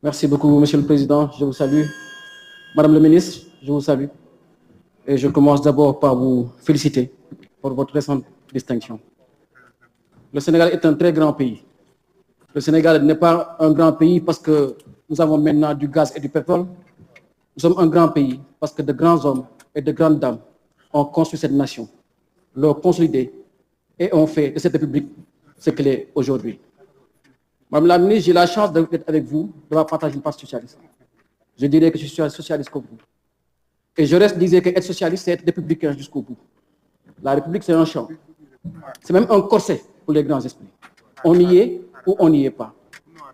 Merci beaucoup, Monsieur le Président. Je vous salue. Madame le ministre, je vous salue. Et je commence d'abord par vous féliciter pour votre récente distinction. Le Sénégal est un très grand pays. Le Sénégal n'est pas un grand pays parce que nous avons maintenant du gaz et du pétrole. Nous sommes un grand pays parce que de grands hommes et de grandes dames ont construit cette nation, l'ont consolidée et ont fait de cette République ce qu'elle est aujourd'hui. Madame la ministre, j'ai la chance d'être avec vous, de partager une partie socialiste. Je dirais que je suis socialiste comme vous. Et je reste disais qu'être socialiste, c'est être républicain jusqu'au bout. La République, c'est un champ. C'est même un corset pour les grands esprits. On y est ou on n'y est pas.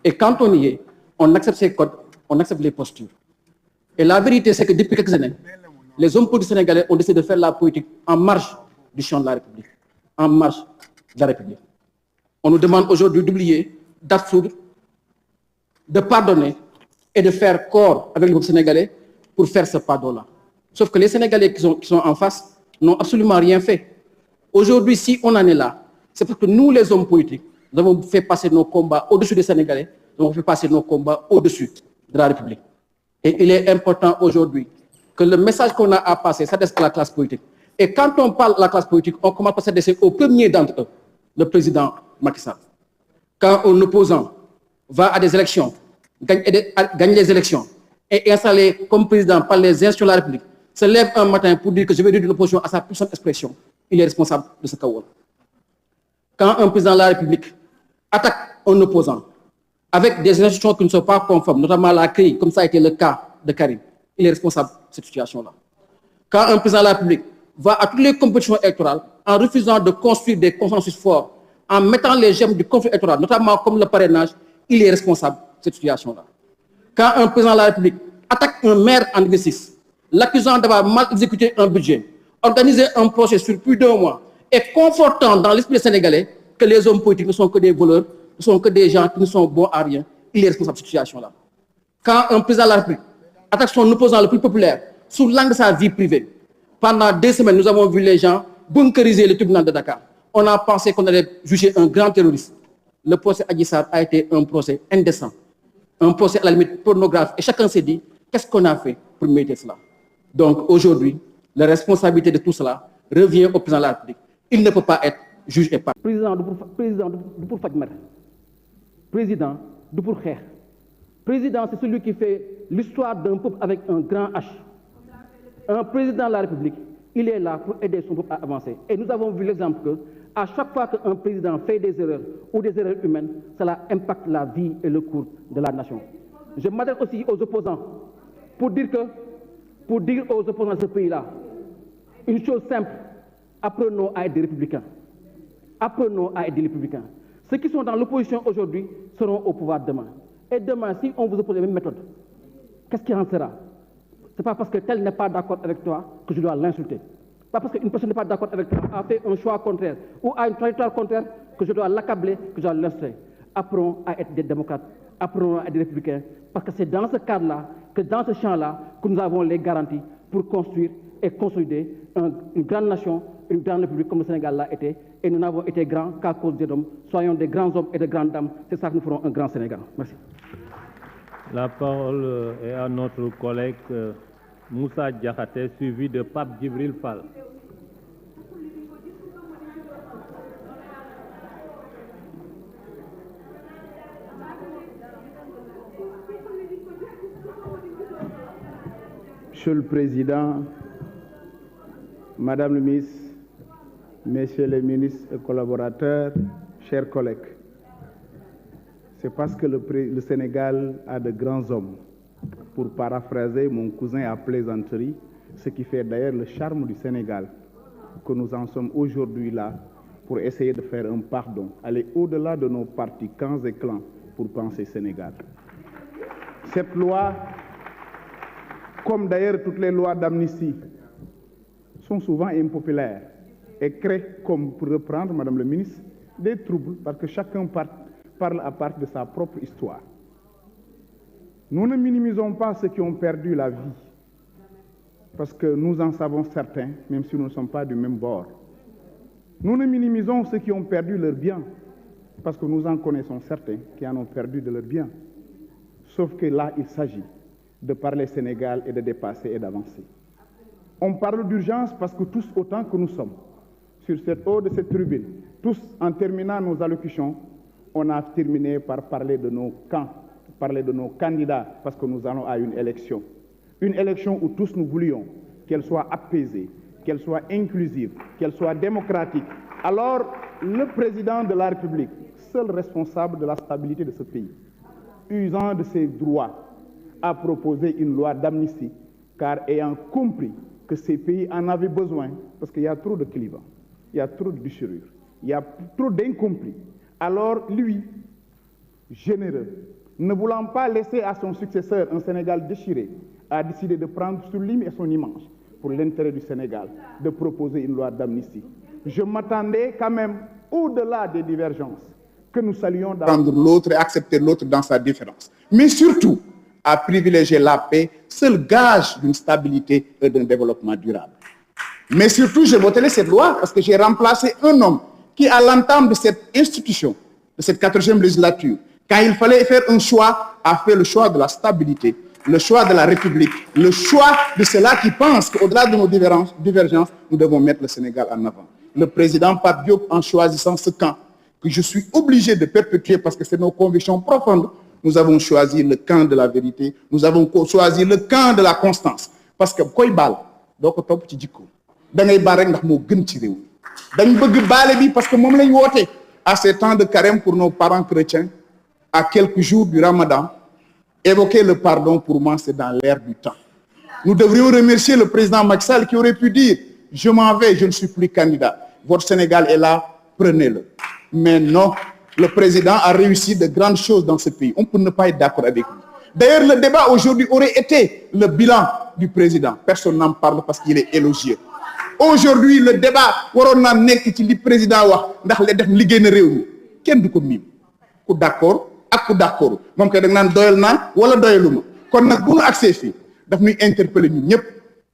Et quand on y est, on accepte ses codes, on accepte les postures. Et la vérité, c'est que depuis quelques années, les hommes politiques sénégalais ont décidé de faire la politique en marge du champ de la République, en marge de la République. On nous demande aujourd'hui d'oublier, d'absoudre, de pardonner et de faire corps avec le peuple sénégalais pour faire ce pardon-là. Sauf que les Sénégalais qui sont en face n'ont absolument rien fait. Aujourd'hui, si on en est là, c'est parce que nous, les hommes politiques, nous avons fait passer nos combats au-dessus des Sénégalais, nous avons fait passer nos combats au-dessus de la République. Et il est important aujourd'hui que le message qu'on a à passer s'adresse à la classe politique. Et quand on parle de la classe politique, on commence par s'adresser au premier d'entre eux, le président Macky Sall. Quand un opposant va à des élections, gagne les élections, et est installé comme président par les institutions de la République, se lève un matin pour dire que je vais réduire l'opposition à sa puissante expression, il est responsable de ce chaos. Quand un président de la République attaque un opposant avec des institutions qui ne sont pas conformes, notamment la CRI, comme ça a été le cas de Karim, il est responsable de cette situation-là. Quand un président de la République va à toutes les compétitions électorales en refusant de construire des consensus forts, en mettant les gemmes du conflit électoral, notamment comme le parrainage, il est responsable de cette situation-là. Quand un président de la République attaque un maire en exercice, l'accusant d'avoir mal exécuté un budget, organisé un procès sur plus d'un mois, et confortant dans l'esprit sénégalais que les hommes politiques ne sont que des voleurs, ne sont que des gens qui ne sont bons à rien, il est responsable de cette situation-là. Quand un président de la République attaque son opposant le plus populaire sous l'angle de sa vie privée, pendant 2 semaines, nous avons vu les gens bunkeriser le tribunal de Dakar. On a pensé qu'on allait juger un grand terroriste. Le procès Adji Sarr a été un procès indécent, un procès à la limite pornographique. Et chacun s'est dit, qu'est-ce qu'on a fait pour mériter cela? Donc aujourd'hui, la responsabilité de tout cela revient au président de la République. Il ne peut pas être juge et partie. Président du pour Fadmer. Président du pour Kher. Président, c'est celui qui fait l'histoire d'un peuple avec un grand H. Un président de la République, il est là pour aider son peuple à avancer. Et nous avons vu l'exemple que, à chaque fois qu'un président fait des erreurs ou des erreurs humaines, cela impacte la vie et le cours de la nation. Je m'adresse aussi aux opposants pour dire aux opposants de ce pays-là une chose simple: apprenons à être des républicains. Apprenons à être des républicains. Ceux qui sont dans l'opposition aujourd'hui seront au pouvoir demain. Et demain, si on vous oppose les mêmes méthodes, qu'est-ce qui en sera? Ce n'est pas parce que tel n'est pas d'accord avec toi que je dois l'insulter. Pas parce qu'une personne n'est pas d'accord avec toi, a fait un choix contraire ou a une trajectoire contraire, que je dois l'accabler, que je dois l'insulter. Apprenons à être des démocrates, apprenons à être des républicains, parce que c'est dans ce cadre-là, que dans ce champ-là, que nous avons les garanties pour construire et consolider une grande nation, une grande république comme le Sénégal l'a été. Et nous n'avons été grands qu'à cause des hommes. Soyons des grands hommes et de grandes dames. C'est ça que nous ferons un grand Sénégal. Merci. La parole est à notre collègue Moussa Diakhaté, suivi de Pape Djibril Fall. Monsieur le Président, Madame le Ministre, Messieurs les ministres et collaborateurs, chers collègues, c'est parce que le Sénégal a de grands hommes, pour paraphraser mon cousin à plaisanterie, ce qui fait d'ailleurs le charme du Sénégal, que nous en sommes aujourd'hui là pour essayer de faire un pardon, aller au-delà de nos partis, camps et clans, pour penser Sénégal. Cette loi, comme d'ailleurs toutes les lois d'amnistie, sont souvent impopulaires et créent, comme pour reprendre, Madame le ministre, des troubles parce que chacun parle à part de sa propre histoire. Nous ne minimisons pas ceux qui ont perdu la vie, parce que nous en savons certains, même si nous ne sommes pas du même bord. Nous ne minimisons ceux qui ont perdu leurs biens, parce que nous en connaissons certains qui en ont perdu de leurs biens. Sauf que là, il s'agit de parler Sénégal et de dépasser et d'avancer. On parle d'urgence parce que tous, autant que nous sommes, sur cette haut de cette tribune, tous, en terminant nos allocutions, on a terminé par parler de nos camps, parler de nos candidats, parce que nous allons à une élection. Une élection où tous nous voulions qu'elle soit apaisée, qu'elle soit inclusive, qu'elle soit démocratique. Alors, le président de la République, seul responsable de la stabilité de ce pays, usant de ses droits, a proposé une loi d'amnistie, car ayant compris que ces pays en avaient besoin, parce qu'il y a trop de clivants, il y a trop de déchirures, il y a trop d'incompris. Alors, lui, généreux, ne voulant pas laisser à son successeur un Sénégal déchiré, a décidé de prendre sur lui et son image, pour l'intérêt du Sénégal, de proposer une loi d'amnistie. Je m'attendais quand même, au-delà des divergences, que nous saluions prendre l'autre et accepter l'autre dans sa différence. Mais surtout, à privilégier la paix, seul gage d'une stabilité et d'un développement durable. Mais surtout, j'ai voté cette loi parce que j'ai remplacé un homme qui, à l'entame de cette institution, de cette 4e législature, quand il fallait faire un choix, a fait le choix de la stabilité, le choix de la République, le choix de ceux-là qui pensent qu'au-delà de nos divergences, nous devons mettre le Sénégal en avant. Le président Pape Diop, en choisissant ce camp, que je suis obligé de perpétuer parce que c'est nos convictions profondes, nous avons choisi le camp de la vérité, nous avons choisi le camp de la constance. Parce que koy bal doo ko topp ci jikko da ngay baal rek ndax moo gën ci réew dañ bëgg baale bi parce que moom lañ woote à ces temps de carême pour nos parents chrétiens, à quelques jours du Ramadan. Évoquer le pardon, pour moi, c'est dans l'air du temps. Nous devrions remercier le président Macky Sall qui aurait pu dire « Je m'en vais, je ne suis plus candidat. Votre Sénégal est là, prenez-le. » Mais non, le président a réussi de grandes choses dans ce pays. On peut ne pas être d'accord avec lui. D'ailleurs, le débat aujourd'hui aurait été le bilan du président. Personne n'en parle parce qu'il est élogieux. Aujourd'hui, le débat, waroon naa nekk ci li président wax ndax la def liggéey na réew mi kenn du ko miim ku d'accord ak ku d'accord moom kay da nga naan doyal naa wala doyaluma kon nag bu ñu agsee fii daf ñuy interpeller ñun ñëpp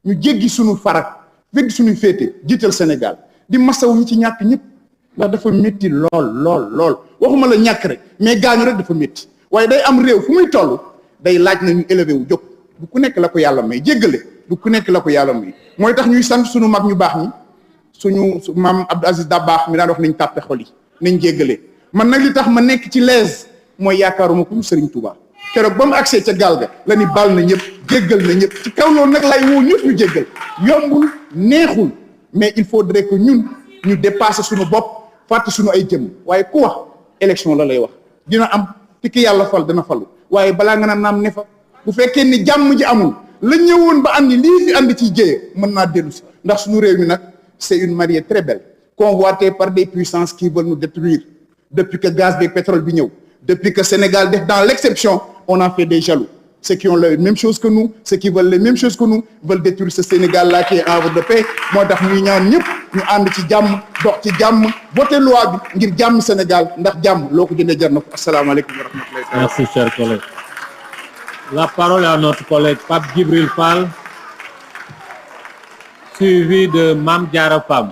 ñu jéggi suñu farak fekk suñu féete jiital Sénégal di masawu ñu ci ñàkk ñëpp ndax dafa métti lool waxuma la ñàkk rek mais gaañu rek dafa métti waaye day am réew fu muy toll day laaj na ñu élevé wu jóg du ku nekk la ko yàlla may jéggale du ku nekk la ko yàlla may mooy tax ñuy sant suñu mag ñu baax ñi suñu maam Abdou Aziz Dabakh mi daan wax nañ tàppe xol yi nañ jéggale man nag li tax ma nekk ci lees mooy yaakaaruma ko Serigne Touba keroog ba mu agsee ca gaal ga la ni baal na ñëpp jéggal na ñëpp ci kaw loolu nag lay woo ñëpp ñu jéggal yombul neexul mais il faudrait que ñun ñu dépasser suñu bopp fàtte suñu ay jëm waaye ku wax élection la lay wax dina am te ki yàlla fal dana falu waaye balaa nga naan naam ne fa bu fekkee ni jàmm ji amul la ñëwoon ba andi lii fi andi ci jéye mën naa dellu si ndax suñu réew mi nag c'est une mariée très belle convoitée par des puissances qui veulent nous détruire depuis que gaz et pétrole bi ñëw depuis que Sénégal def dans l'exception on a fait des jaloux ceux qui ont les mêmes choses que nous ceux qui veulent les mêmes choses que nous veulent détruire ce Sénégal là qui est en havre de paix moo tax ñuy ñaan ñëpp ñu ànd ci jàmm dox ci jàmm voter loi bi ngir jàmm Sénégal ndax jàmm loo ko jëndee jar na ko asalaamaaleykum wa rahmatullahi. Merci, cher collègue. La parole est à notre collègue Pape Djibril Fall, suivi de Mame Diarra Fam.